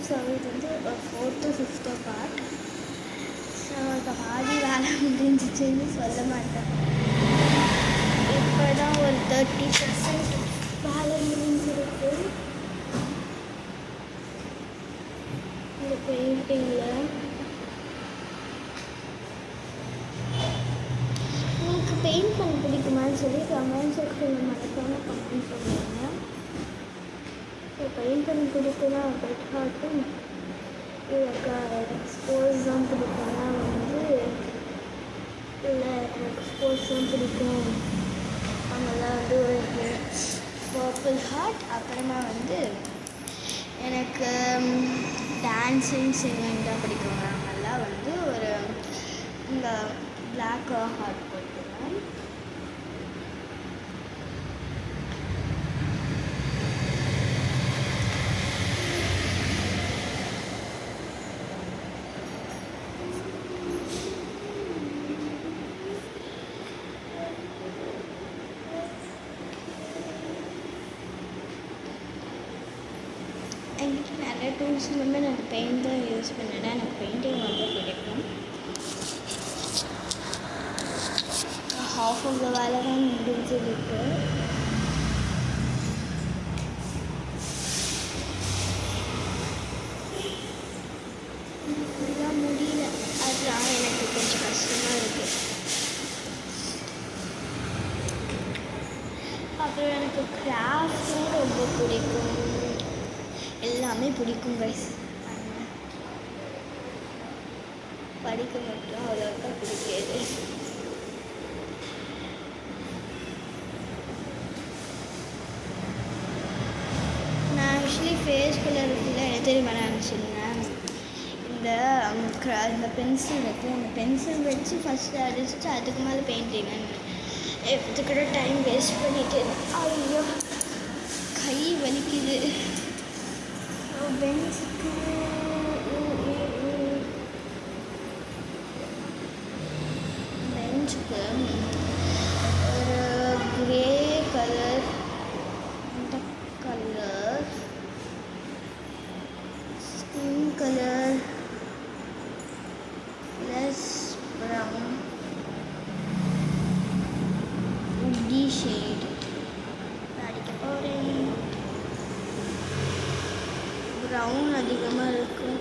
So இது வந்து ஒரு 4th to 5th part. So இப்போ பாதி வேலை முடிஞ்சிச்சுன்னு சொல்ல மாட்டேன். இப்போ தான் ஒரு 30% வேலை முடிஞ்சிருக்கு இந்த பெயிண்டிங்கில். உங்களுக்கு பெயிண்ட் பண்ண பிடிக்குமான்னு சொல்லி கமெண்ட் செக்ஷனில் மறக்காமல் கமெண்ட் பண்ணுவாங்க. ஸோ பெயிண்ட் பண்ண பிடிக்குன்னா ரெட் ஹார்ட்டும் ஸ்போர்ட்ஸ் தான் பிடிக்கும்னா வந்து இல்லை எனக்கு ஸ்போர்ட்ஸ் தான் பிடிக்கும் அவங்கெல்லாம் வந்து ஒரு பர்பிள் ஹார்ட். அப்புறமா வந்து எனக்கு டான்ஸிங் சிங்கிங் தான் பிடிக்கும். அவங்கெல்லாம் வந்து ஒரு இந்த பிளாக் ஹார்ட் போட்டுருவேன். என்கிட்ட நிறைய டூல்ஸ் இல்லாமல் நான் பெயிண்ட் தான் யூஸ் பண்ணினேன். எனக்கு பெயிண்டிங் ரொம்ப பிடிக்கும். ஹாஃப் ஆஃப் த வேலை தான் முடிஞ்சிருக்கு. இதெல்லாம் முடியல, அதுதான் எனக்கு கொஞ்சம் கஷ்டமாக இருக்குது. அப்புறம் எனக்கு கிராஃப்ட்டும் ரொம்ப பிடிக்கும். எல்லாமே பிடிக்கும் கைஸ். படிக்க மட்டும் அவ்வளோக்கா பிடிக்காது. நான் ஆக்சுவலி ஃபேஸ் கலர் ஃபுல்லாக என்ன தெரியுமா நினச்சிருந்தேன், இந்த பென்சில் இருக்குது, அந்த பென்சில் வச்சு ஃபஸ்ட்டு அடிச்சுட்டு அதுக்கு மேலே பெயிண்டிங் எடுத்துக்கிட்ட டைம் வேஸ்ட் பண்ணிட்டு ஐயோ கை வலிக்குது. பென்ஸுக்கு ஒரு கிரே கலர், இந்த colour skin colour plus brown woody shade அடிக்க போகிறேன். ப்ரௌன் அதிகமாக இருக்கும்.